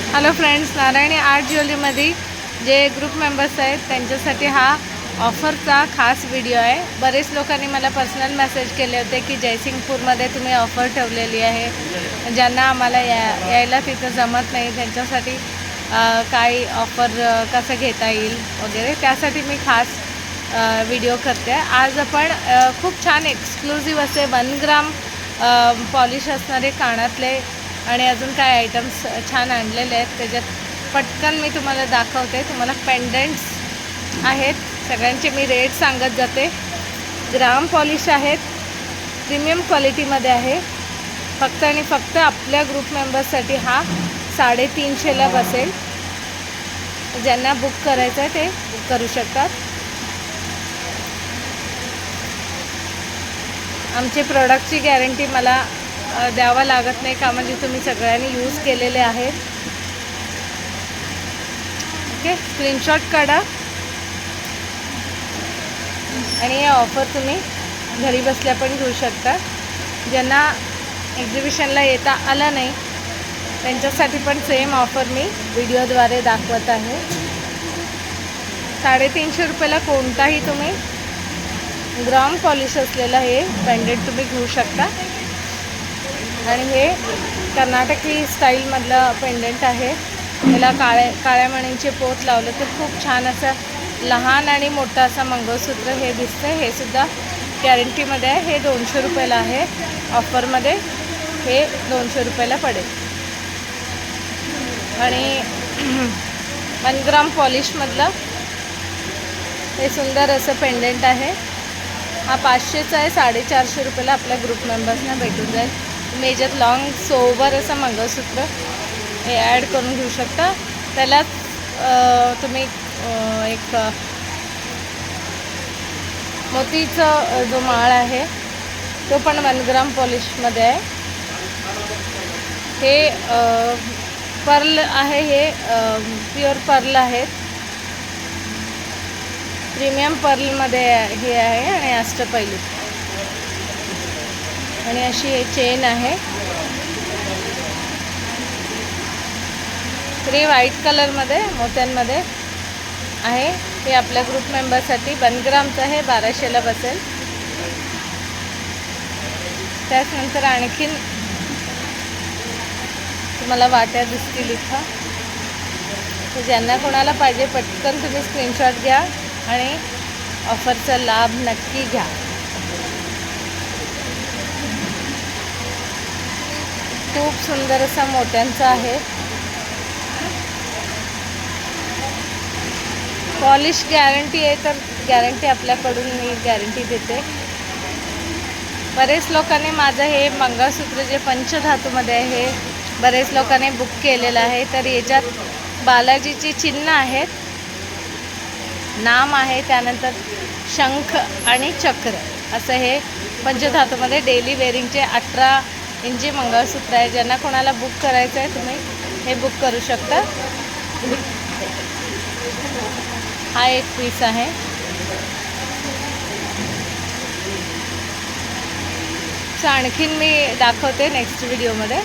Hello friends, Narayani art ज्वेलरीमध्ये जे group members आहेत त्यांच्यासाठी हा ऑफरचा खास व्हिडिओ आहे। बरेच लोकांनी मला पर्सनल मेसेज केले होते की जयसिंगपूरमध्ये तुम्ही ऑफर ठेवलेली आहे, ज्यांना आम्हाला यायला तिथं जमत नाही त्यांच्यासाठी काय ऑफर कसं घेता येईल वगैरे, त्यासाठी मी खास व्हिडिओ करते। आज आपण खूप छान एक्सक्लुझिव्ह असे 1 ग्राम पॉलिश असणारे कानातले आणि अजून काय आयटम्स छान आणलेले आहेत। त्याच्यात पटकन मी तुम्हाला दाखवते। तुम्हाला पेंडंट्स आहेत, सगळ्यांचे मी रेट सांगत जाते। ग्राम पॉलिश आहेत, प्रीमियम क्वालिटीमध्ये आहे। फक्त आणि फक्त आपल्या ग्रुप मेंबर्ससाठी हा 350ला बसेल। ज्यांना बुक करायचं आहे ते बुक करू शकतात। आमचे प्रोडक्टची गॅरंटी मला द्यावं लागत नाही का, म्हणजे तुम्ही सगळ्यांनी यूज केलेले आहेत। ओके, स्क्रीनशॉट काढा आणि हे ऑफर तुम्ही घरी बसल्या पण घेऊ शकता। ज्यांना एक्झिबिशनला येता आलं नाही त्यांच्यासाठी पण सेम ऑफर मी व्हिडिओद्वारे दाखवत आहे। 350 रुपयाला कोणताही तुम्ही ग्राम पॉलिश असलेला हे पेंडेंट तुम्ही घेऊ शकता। आणि हे कर्नाटकी स्टाईलमधलं पेंडेंट आहे। त्याला काळ्या मण्यांचे पोत लावलं तर खूप छान असं लहान आणि मोठं असं मंगळसूत्र हे दिसतं। हे सुद्धा गॅरंटीमध्ये आहे। हे 200 रुपयाला आहे, ऑफरमध्ये हे 200 रुपयाला पडेल। आणि 1 ग्राम पॉलिशमधलं हे सुंदर असं पेंडेंट आहे। हा 500चा आहे, 450 रुपयाला आपल्या ग्रुप मेंबर्सना भेटून जाईल। तुम्ही याच्यात लॉंग सोबर असं मंगळसूत्र हे ॲड करून घेऊ शकता। त्यालाच तुम्ही एक मोतीचा जो माळ आहे तो पण 1 ग्राम पॉलिशमध्ये आहे। हे पर्ल आहे, हे प्युअर पर्ल आहेत, प्रीमियम पर्लमध्ये हे आहे आणि अष्टपैलू आणि अशी हे चेन आहे। हे व्हाईट कलरमध्ये मोत्यांमध्ये आहे। हे आपल्या ग्रुप मेंबरसाठी 1 ग्रामचं आहे, 1200ला बसेल। त्याचनंतर आणखीन तुम्हाला वाट्या दिसतील इथं, तर ज्यांना कोणाला पाहिजे पटकन तुम्ही स्क्रीनशॉट घ्या आणि ऑफरचा लाभ नक्की घ्या। खूप सुंदर असा मोत्यांचा आहे। पॉलिश गॅरंटी आहे, तर गॅरंटी आपल्याकडून मी गॅरंटी देते। बरेच लोकांनी माझं हे मंगळसूत्र जे पंचधातूमध्ये आहे हे बरेच लोकांनी बुक केलेलं आहे। तर याच्यात बालाजीची चिन्ह आहेत, नाम आहे, त्यानंतर शंख आणि चक्र असं हे पंचधातूमध्ये डेली वेअरिंगचे 18 इंची मंगळसूत्र आहे। ज्यांना कोणाला बुक करायचं आहे तुम्ही हे बुक करू शकता। हा एक पीस आहे। आणखीन मी दाखवते नेक्स्ट व्हिडिओमध्ये।